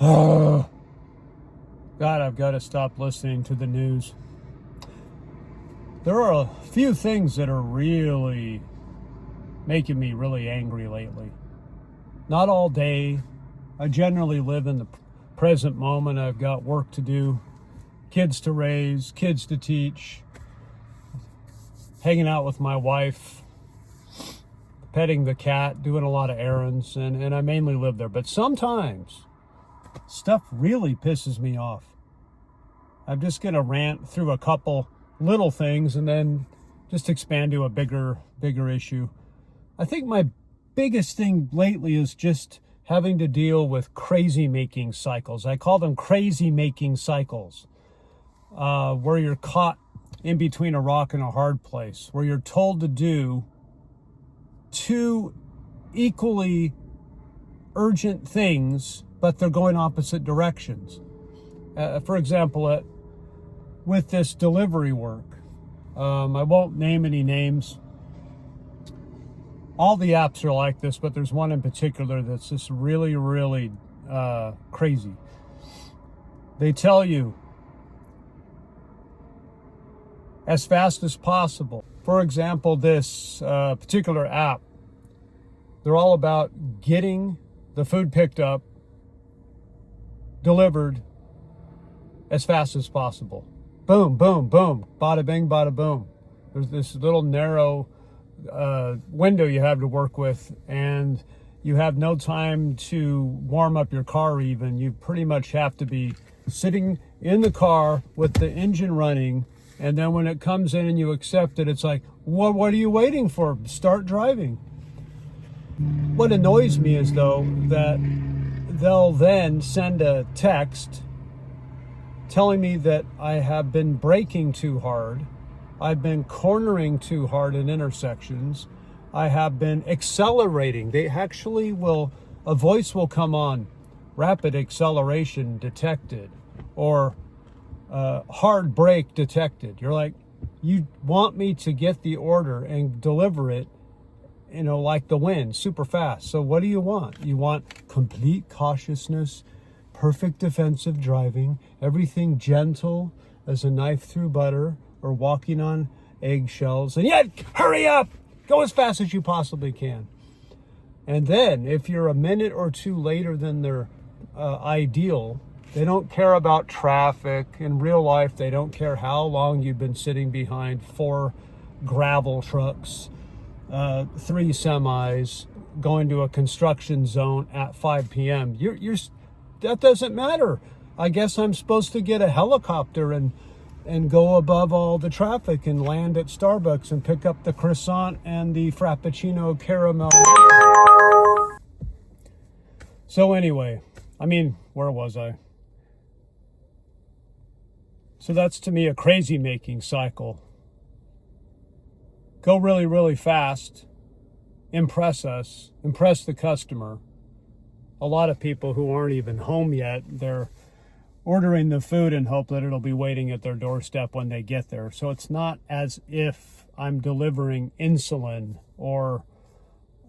Oh, God, I've got to stop listening to the news. There are a few things that are really making me really angry lately. Not all day. I generally live in the present moment. I've got work to do, kids to raise, kids to teach, hanging out with my wife, petting the cat, doing a lot of errands, and I mainly live there. But sometimes stuff really pisses me off. I'm just going to rant through a couple little things and then just expand to a bigger issue. I think my biggest thing lately is just having to deal with crazy making cycles. I call them crazy making cycles, where you're caught in between a rock and a hard place, where you're told to do two equally urgent things, but they're going opposite directions. For example, with this delivery work, I won't name any names. All the apps are like this, but there's one in particular that's just really, really crazy. They tell you as fast as possible. For example, this particular app, they're all about getting the food picked up, delivered as fast as possible. Boom, boom, boom, bada bing, bada boom. There's this little narrow window you have to work with, and you have no time to warm up your car even. You pretty much have to be sitting in the car with the engine running, and then when it comes in and you accept it, it's like, what are you waiting for? Start driving. What annoys me is, though, that they'll then send a text telling me that I have been braking too hard, I've been cornering too hard in intersections, I have been accelerating. They actually a voice will come on, rapid acceleration detected, or hard brake detected. You're like, you want me to get the order and deliver it, like the wind, super fast. So what do you want? You want complete cautiousness, perfect defensive driving, everything gentle as a knife through butter or walking on eggshells, and yet hurry up, go as fast as you possibly can. And then if you're a minute or two later than their ideal, they don't care about traffic. In real life, they don't care how long you've been sitting behind 4 gravel trucks, 3 semis, going to a construction zone at 5 p.m. That doesn't matter. I guess I'm supposed to get a helicopter and go above all the traffic and land at Starbucks and pick up the croissant and the Frappuccino caramel. So anyway, where was I? So that's, to me, a crazy making cycle. Go really, really fast. Impress us. Impress the customer. A lot of people who aren't even home yet, they're ordering the food in hope that it'll be waiting at their doorstep when they get there. So it's not as if I'm delivering insulin or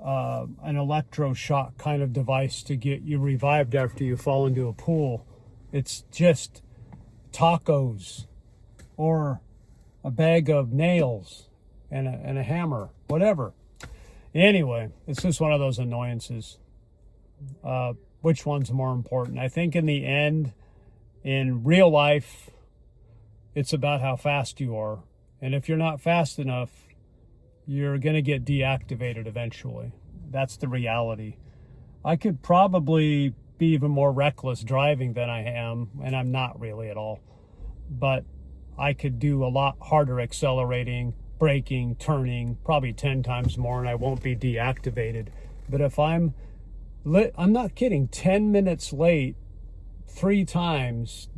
an electroshock kind of device to get you revived after you fall into a pool. It's just tacos or a bag of nails and a hammer, whatever. Anyway, it's just one of those annoyances. Which one's more important? I think in the end, in real life, it's about how fast you are. And if you're not fast enough, you're going to get deactivated eventually. That's the reality. I could probably be even more reckless driving than I am, and I'm not really at all. But I could do a lot harder accelerating, braking, turning, probably 10 times more, and I won't be deactivated. But if I'm not kidding, 10 minutes late 3 times,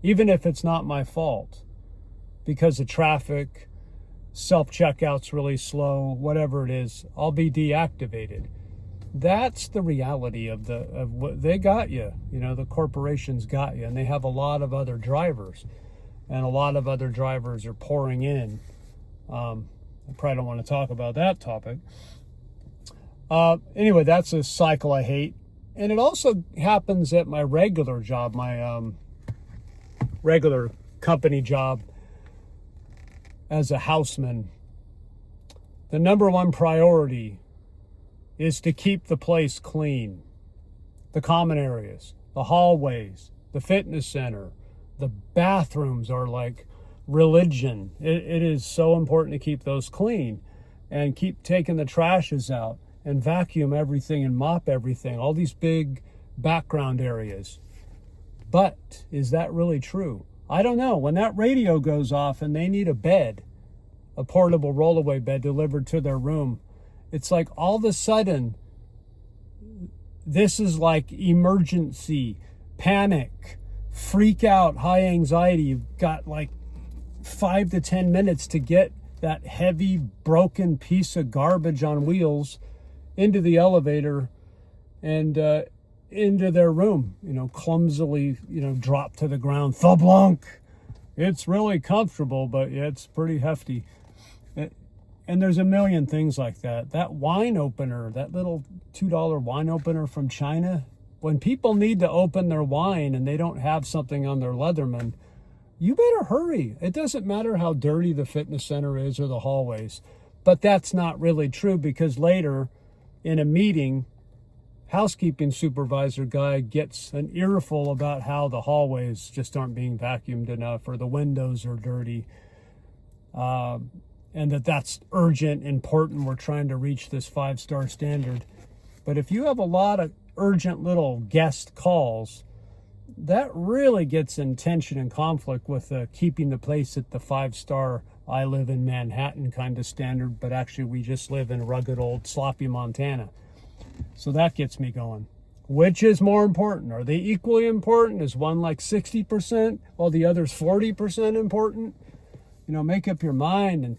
even if it's not my fault, because of traffic, self-checkout's really slow, whatever it is, I'll be deactivated. That's the reality of what they got you. The corporations got you, and they have a lot of other drivers, and a lot of other drivers are pouring in. I probably don't want to talk about that topic. Anyway, that's a cycle I hate. And it also happens at my regular job, my regular company job as a houseman. The number one priority is to keep the place clean. The common areas, the hallways, the fitness center, the bathrooms are like religion. It is so important to keep those clean and keep taking the trashes out and vacuum everything and mop everything, all these big background areas. But is that really true? I don't know. When that radio goes off and they need a bed, a portable rollaway bed delivered to their room, it's like all of a sudden, this is like emergency, panic, freak out, high anxiety. You've got like 5 to 10 minutes to get that heavy, broken piece of garbage on wheels into the elevator and into their room, clumsily, drop to the ground. Thblunk. It's really comfortable, but it's pretty hefty. And there's a million things like that. That wine opener, that little $2 wine opener from China, when people need to open their wine and they don't have something on their Leatherman, you better hurry. It doesn't matter how dirty the fitness center is or the hallways. But that's not really true, because later in a meeting, housekeeping supervisor guy gets an earful about how the hallways just aren't being vacuumed enough or the windows are dirty. And that's urgent, important. We're trying to reach this 5-star standard. But if you have a lot of urgent little guest calls, that really gets in tension and conflict with keeping the place at the 5-star, I live in Manhattan kind of standard, but actually we just live in rugged old sloppy Montana. So that gets me going. Which is more important? Are they equally important? Is one like 60% while the other's 40% important? Make up your mind. And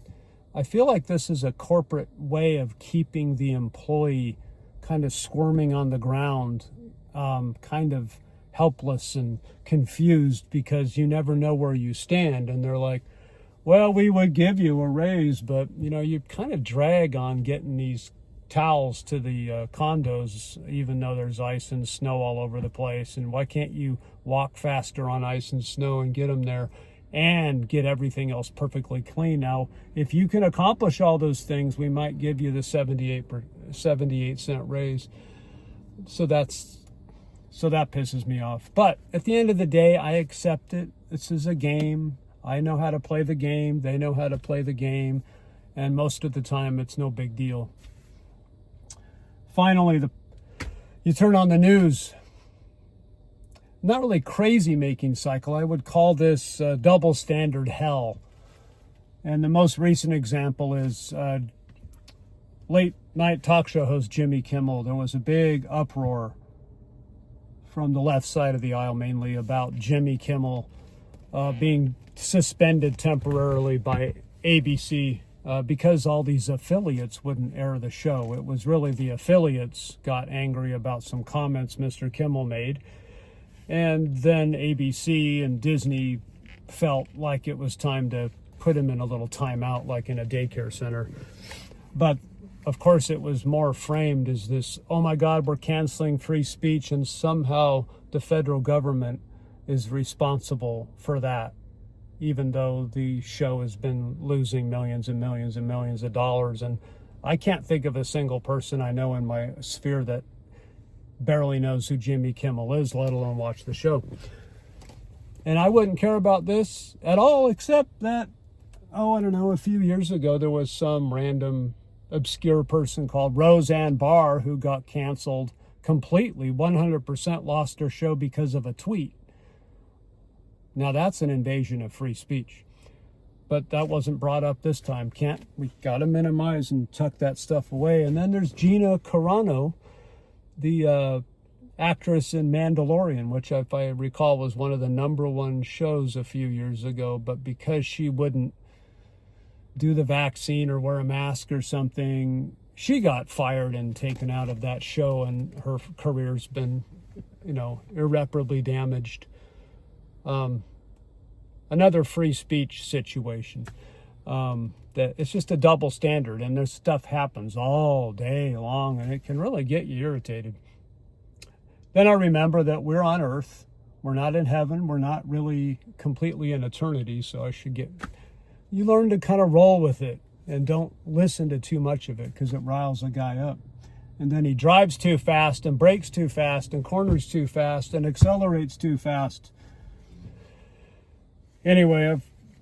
I feel like this is a corporate way of keeping the employee kind of squirming on the ground, kind of helpless and confused, because you never know where you stand. And they're like, well, we would give you a raise, but you kind of drag on getting these towels to the condos, even though there's ice and snow all over the place. And why can't you walk faster on ice and snow and get them there and get everything else perfectly clean? Now, if you can accomplish all those things, we might give you the 78-cent raise. So that pisses me off. But at the end of the day, I accept it. This is a game. I know how to play the game. They know how to play the game. And most of the time, it's no big deal. Finally, you turn on the news. Not really crazy making cycle. I would call this double standard hell. And the most recent example is late night talk show host Jimmy Kimmel. There was a big uproar from the left side of the aisle, mainly about Jimmy Kimmel being suspended temporarily by ABC because all these affiliates wouldn't air the show. It was really the affiliates got angry about some comments Mr. Kimmel made. And then ABC and Disney felt like it was time to put him in a little timeout, like in a daycare center. But of course, it was more framed as this, oh my God, we're canceling free speech, and somehow the federal government is responsible for that, even though the show has been losing millions and millions and millions of dollars. And I can't think of a single person I know in my sphere that barely knows who Jimmy Kimmel is, let alone watch the show. And I wouldn't care about this at all, except that, I don't know, a few years ago, there was some random obscure person called Roseanne Barr who got canceled completely, 100% lost her show because of a tweet. Now that's an invasion of free speech. But that wasn't brought up this time. We got to minimize and tuck that stuff away. And then there's Gina Carano, the actress in Mandalorian, which, if I recall, was one of the #1 shows a few years ago. But because she wouldn't do the vaccine or wear a mask or something, she got fired and taken out of that show, and her career's been, irreparably damaged. Another free speech situation. That it's just a double standard, and this stuff happens all day long, and it can really get you irritated. Then I remember that we're on earth. We're not in heaven. We're not really completely in eternity. So you learn to kind of roll with it and don't listen to too much of it because it riles a guy up. And then he drives too fast and brakes too fast and corners too fast and accelerates too fast. Anyway, I'm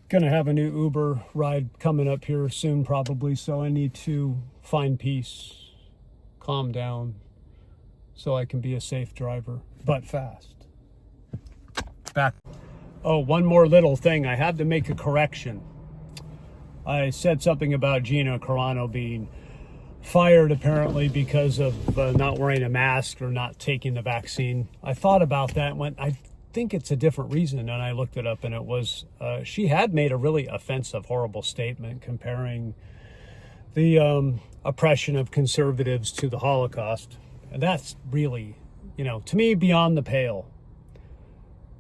going to have a new Uber ride coming up here soon probably, so I need to find peace, calm down, so I can be a safe driver, but fast. Back. Oh, one more little thing. I had to make a correction. I said something about Gina Carano being fired apparently because of not wearing a mask or not taking the vaccine. I thought about that and went, I think it's a different reason. And I looked it up, and it was she had made a really offensive, horrible statement comparing the oppression of conservatives to the Holocaust. And that's really, to me, beyond the pale.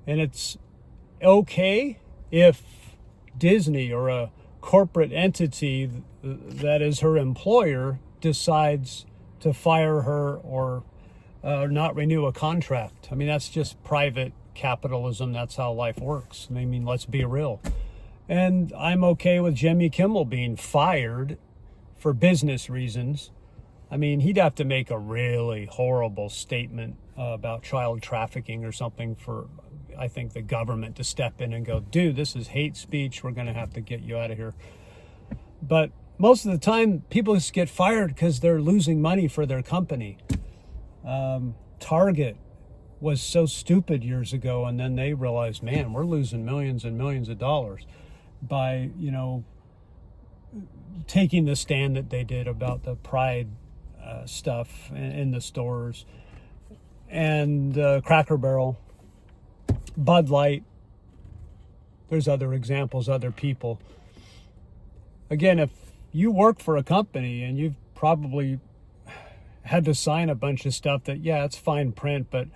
And it's okay if Disney or a corporate entity that is her employer decides to fire her or not renew a contract. I mean, that's just private capitalism. That's how life works. I mean, let's be real. And I'm okay with Jimmy Kimmel being fired for business reasons. I mean, he'd have to make a really horrible statement about child trafficking or something for, I think, the government to step in and go, dude, this is hate speech. We're going to have to get you out of here. But most of the time, people just get fired because they're losing money for their company. Target was so stupid years ago, and then they realized, man, we're losing millions and millions of dollars by, taking the stand that they did about the pride stuff in the stores. And Cracker Barrel, Bud Light, there's other examples, other people. Again, if you work for a company and you've probably had to sign a bunch of stuff that, yeah, it's fine print, but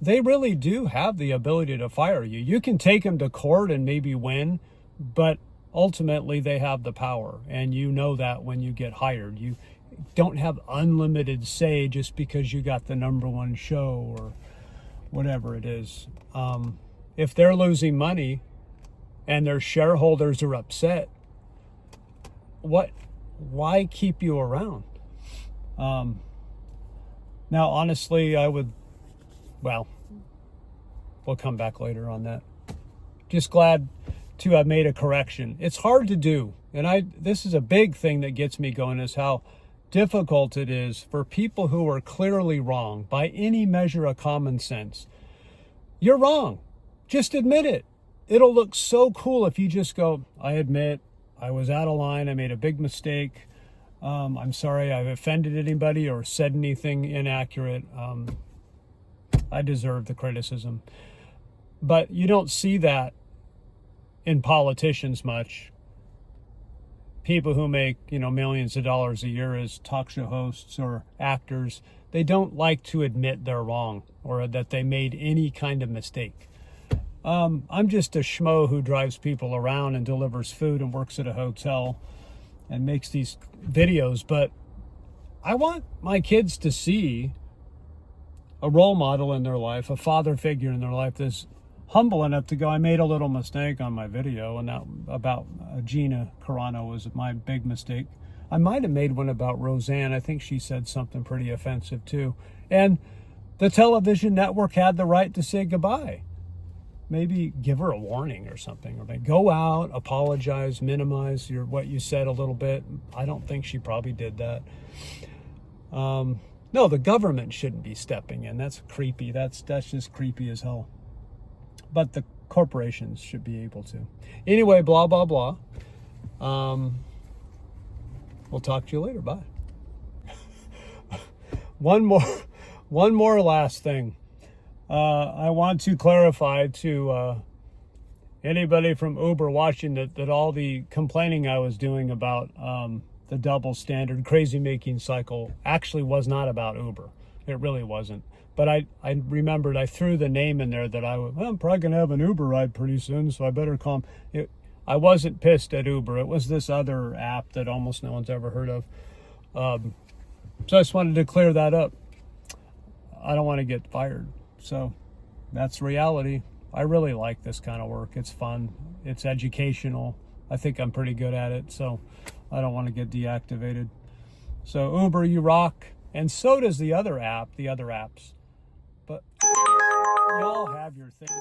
they really do have the ability to fire you. You can take them to court and maybe win, but ultimately they have the power. And you know that when you get hired. You don't have unlimited say just because you got the #1 show or whatever it is. If they're losing money and their shareholders are upset, why keep you around? Now, honestly, we'll come back later on that. Just glad to have made a correction. It's hard to do. And this is a big thing that gets me going, is how difficult it is for people who are clearly wrong by any measure of common sense. You're wrong. Just admit it. It'll look so cool if you just go, I admit I was out of line. I made a big mistake. I'm sorry I've offended anybody or said anything inaccurate. I deserve the criticism. But you don't see that in politicians much. People who make, millions of dollars a year as talk show hosts or actors, they don't like to admit they're wrong or that they made any kind of mistake. I'm just a schmo who drives people around and delivers food and works at a hotel and makes these videos, but I want my kids to see a role model in their life, a father figure in their life that's humble enough to go, I made a little mistake on my video, and that about Gina Carano was my big mistake. I might have made one about Roseanne. I think she said something pretty offensive too. And the television network had the right to say goodbye. Maybe give her a warning or something, or go out, apologize, minimize what you said a little bit. I don't think she probably did that. No, the government shouldn't be stepping in. That's creepy. That's just creepy as hell. But the corporations should be able to. Anyway, blah, blah, blah. We'll talk to you later. Bye. One more last thing. I want to clarify to anybody from Uber watching that all the complaining I was doing about the double standard crazy making cycle actually was not about Uber. It really wasn't. But I remembered I threw the name in there that I'm probably going to have an Uber ride pretty soon, so I better call them. I wasn't pissed at Uber. It was this other app that almost no one's ever heard of. So I just wanted to clear that up. I don't want to get fired. So that's reality. I really like this kind of work. It's fun. It's educational. I think I'm pretty good at it, so I don't want to get deactivated. So Uber, you rock, and so does the other apps. But y'all have your things.